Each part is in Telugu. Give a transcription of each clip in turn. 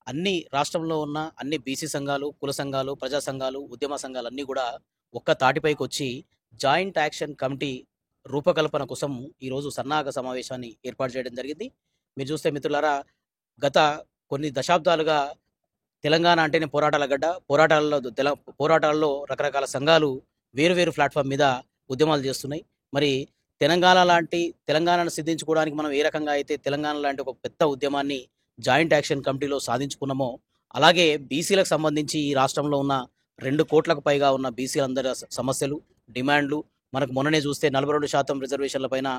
అన్ని రాష్ట్రంలో ఉన్న అన్ని బీసీ సంఘాలు, కుల సంఘాలు, ప్రజా సంఘాలు, ఉద్యమ సంఘాలన్నీ గూడా ఒక్క తాటిపైకొచ్చి జాయింట్ యాక్షన్ కమిటీ రూపకల్పన కోసం ఈరోజు సన్నాహక సమావేశాన్ని ఏర్పాటు చేయడం జరిగింది. మీరు చూస్తే మిత్రులారా, గత కొన్ని దశాబ్దాలుగా తెలంగాణ అంటేనే పోరాటాల గడ్డ. పోరాటాల్లో రకరకాల సంఘాలు వేరు వేరు ప్లాట్‌ఫామ్ మీద ఉద్యమాలు చేస్తున్నాయి. మరి తెలంగాణను సిద్ధించుకోవడానికి మనం ఏ రకంగా అయితే తెలంగాణ లాంటి ఒక పెద్ద ఉద్యమాన్ని జాయింట్ యాక్షన్ కమిటీలో సాధించుకున్నామో, అలాగే బీసీలకు సంబంధించి ఈ రాష్ట్రంలో ఉన్న 2,00,00,000కు పైగా ఉన్న బీసీలందరి సమస్యలు, డిమాండ్లు మనకు మొన్ననే చూస్తే 42% రిజర్వేషన్ల పైన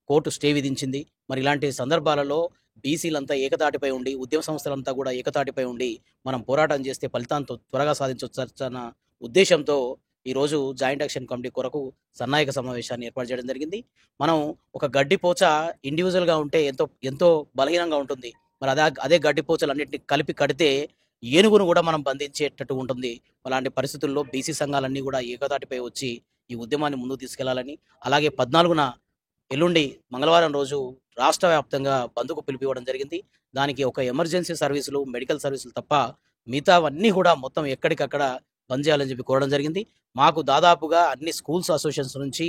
కోర్టు స్టే విధించింది. మరి ఇలాంటి సందర్భాలలో బీసీలంతా ఏకతాటిపై ఉండి, ఉద్యమ సంస్థలంతా కూడా ఏకతాటిపై ఉండి మనం పోరాటం చేస్తే ఫలితాన్ని త్వరగా సాధించొచ్చన్న ఉద్దేశంతో ఈరోజు జాయింట్ యాక్షన్ కమిటీ కొరకు సన్నాహక సమావేశాన్ని ఏర్పాటు చేయడం జరిగింది. మనం ఒక గడ్డిపోచ ఇండివిజువల్‌గా ఉంటే ఎంతో ఎంతో బలహీనంగా ఉంటుంది. మరి అదే గడ్డిపోచలన్నిటిని కలిపి కడితే ఏనుగును కూడా మనం బంధించేటట్టు ఉంటుంది. అలాంటి పరిస్థితుల్లో బీసీ సంఘాలన్నీ కూడా ఏకతాటిపై వచ్చి ఈ ఉద్యమాన్ని ముందుకు తీసుకెళ్లాలని, అలాగే 14న ఎల్లుండి మంగళవారం రోజు రాష్ట్ర వ్యాప్తంగా బంద్‌కు పిలుపివ్వడం జరిగింది. దానికి ఒక ఎమర్జెన్సీ సర్వీసులు, మెడికల్ సర్వీసులు తప్ప మిగతావన్నీ కూడా మొత్తం ఎక్కడికక్కడ బంద్ చేయాలని చెప్పి కోరడం జరిగింది. మాకు దాదాపుగా అన్ని స్కూల్స్ అసోసియేషన్స్ నుంచి,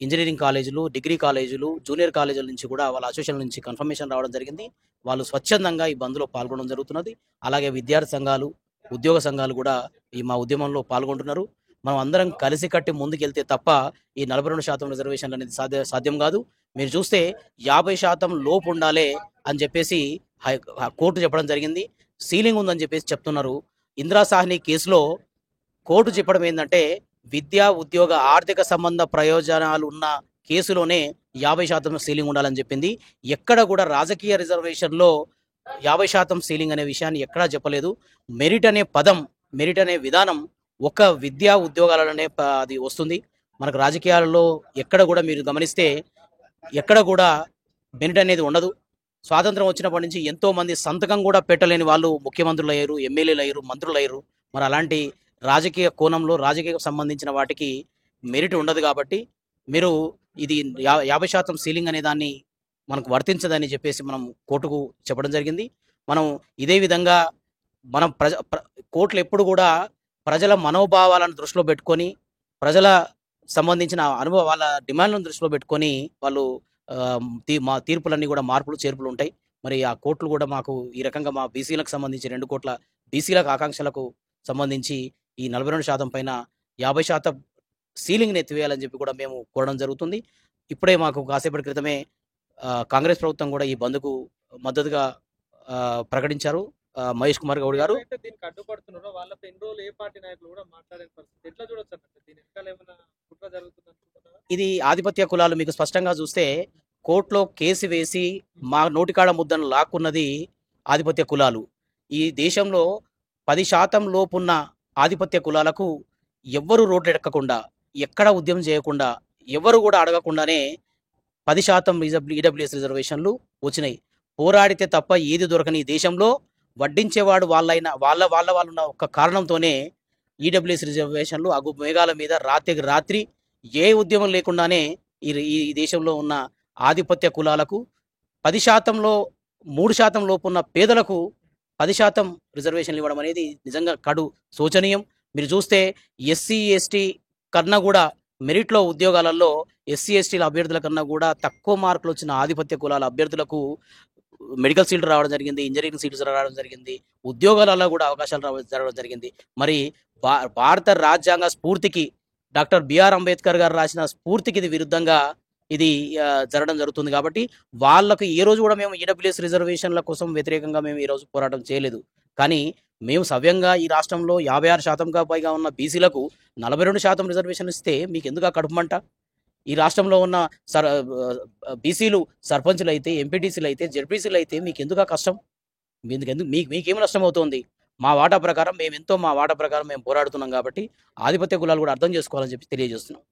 ఇంజినీరింగ్ కాలేజీలు, డిగ్రీ కాలేజీలు, జూనియర్ కాలేజీల నుంచి కూడా వాళ్ళ అసోసియేషన్ నుంచి కన్ఫర్మేషన్ రావడం జరిగింది. వాళ్ళు స్వచ్ఛందంగా ఈ బంద్‌లో పాల్గొనడం జరుగుతున్నది. అలాగే విద్యార్థి సంఘాలు, ఉద్యోగ సంఘాలు కూడా ఈ మా ఉద్యమంలో పాల్గొంటున్నారు. మనం అందరం కలిసికట్టి ముందుకెళ్తే తప్ప ఈ 42% రిజర్వేషన్లు అనేది సాధ్యం కాదు. మీరు చూస్తే 50% లోపు ఉండాలే అని చెప్పేసి కోర్టు చెప్పడం జరిగింది. సీలింగ్ ఉందని చెప్పేసి చెప్తున్నారు. ఇందిరా సాహ్ని కేసులో కోర్టు చెప్పడం ఏందంటే, విద్యా, ఉద్యోగ, ఆర్థిక సంబంధ ప్రయోజనాలు ఉన్న కేసులోనే 50% సీలింగ్ ఉండాలని చెప్పింది. ఎక్కడ కూడా రాజకీయ రిజర్వేషన్‌లో 50% సీలింగ్ అనే విషయాన్ని ఎక్కడా చెప్పలేదు. మెరిట్ అనే పదం, మెరిట్ అనే విధానం ఒక విద్యా, ఉద్యోగాలలోనే అది వస్తుంది. మనకు రాజకీయాలలో ఎక్కడ కూడా మీరు గమనిస్తే ఎక్కడ కూడా మెరిట్ అనేది ఉండదు. స్వాతంత్రం వచ్చినప్పటి నుంచి ఎంతోమంది సంతకం కూడా పెట్టలేని వాళ్ళు ముఖ్యమంత్రులయ్యారు, ఎమ్మెల్యేలయ్యారు, మంత్రులయ్యారు. మరి అలాంటి రాజకీయ కోణంలో రాజకీయకు సంబంధించిన వాటికి మెరిట్ ఉండదు కాబట్టి మీరు ఇది 50% సీలింగ్ అనే దాన్ని మనకు వర్తించదని చెప్పేసి మనం కోర్టుకు చెప్పడం జరిగింది. మనం ఇదే విధంగా మనం కోర్టులు ఎప్పుడు కూడా ప్రజల మనోభావాలను దృష్టిలో పెట్టుకొని, ప్రజల సంబంధించిన వాళ్ళ డిమాండ్లను దృష్టిలో పెట్టుకొని వాళ్ళు మా తీర్పులన్నీ కూడా మార్పులు, చేర్పులు ఉంటాయి. మరి ఆ కోర్టులు కూడా మాకు ఈ రకంగా మా బీసీలకు సంబంధించి 2,00,00,000 బీసీలకు ఆకాంక్షలకు సంబంధించి ఈ 42% పైన 50% సీలింగ్‌ని ఎత్తివేయాలని చెప్పి కూడా మేము కోరడం జరుగుతుంది. ఇప్పుడే మాకు కాసేపటి క్రితమే కాంగ్రెస్ ప్రభుత్వం కూడా ఈ బంద్‌కు మద్దతుగా ప్రకటించారు. మహేష్ కుమార్ గౌడ్ గారు. ఎవరైతే దీనికి అడ్డుపడుతున్నారో వాళ్ళతో ఎన్ని రోజులు ఏ పార్టీ నాయకులు కూడా మాట్లాడని పరిస్థితి. ఎట్లా చూడొచ్చన్నట్టు దీని వెనకాల ఏమైనా కుట్ర జరుగుతుందనుకుంటున్నారా? ఇది ఆధిపత్య కులాలు మీకు స్పష్టంగా చూస్తే కోర్టులో కేసు వేసి మా నోటికాడ ముద్దను లాక్కున్నది ఆధిపత్య కులాలు. ఈ దేశంలో 10% లోపున్న ఆధిపత్య కులాలకు ఎవ్వరు రోడ్లెక్కకుండా, ఎక్కడ ఉద్యమం చేయకుండా, ఎవరు కూడా అడగకుండానే 10% ఈడబ్ల్యూఎస్ రిజర్వేషన్లు వచ్చినాయి. పోరాడితే తప్ప ఏది దొరకని ఈ దేశంలో వడ్డించేవాడు వాళ్ళున్న ఒక్క కారణంతోనే ఈడబ్ల్యూఎస్ రిజర్వేషన్లు అగు మేఘాల మీద రాత్రికి రాత్రి ఏ ఉద్యమం లేకుండానే ఈ దేశంలో ఉన్న ఆధిపత్య కులాలకు 10%లో 3% లోపు ఉన్న పేదలకు 10% రిజర్వేషన్లు ఇవ్వడం అనేది నిజంగా కడు శోచనీయం. మీరు చూస్తే ఎస్సీ, ఎస్టీ కన్నా కూడా మెరిట్లో ఉద్యోగాలలో ఎస్సీ, ఎస్టీల అభ్యర్థుల కన్నా కూడా తక్కువ మార్కులు వచ్చిన ఆధిపత్య కులాల అభ్యర్థులకు మెడికల్ సీట్లు రావడం జరిగింది, ఇంజనీరింగ్ సీట్స్ రావడం జరిగింది, ఉద్యోగాలలో కూడా అవకాశాలు రావడం జరిగింది. మరి భారత రాజ్యాంగ స్ఫూర్తికి, డాక్టర్ బిఆర్ అంబేద్కర్ గారు రాసిన స్ఫూర్తికి ఇది విరుద్ధంగా ఇది జరగడం జరుగుతుంది. కాబట్టి వాళ్ళకు ఏ రోజు కూడా మేము ఈడబ్ల్యూఎస్ రిజర్వేషన్ల కోసం వ్యతిరేకంగా మేము ఈ రోజు పోరాటం చేయలేదు. కానీ మేము సవ్యంగా ఈ రాష్ట్రంలో 56%గా పైగా ఉన్న బీసీలకు 42% రిజర్వేషన్ ఇస్తే మీకు ఎందుకు కడుపుమంట? ఈ రాష్ట్రంలో ఉన్న బీసీలు సర్పంచులు అయితే, ఎంపీటీసీలు అయితే, జెడ్పీసీలు అయితే మీకు ఎందుకు కష్టం? మీకేమి నష్టం అవుతుంది? మా వాటా ప్రకారం మేము పోరాడుతున్నాం కాబట్టి ఆధిపత్య కులాలు కూడా అర్థం చేసుకోవాలని చెప్పి తెలియజేస్తున్నాం.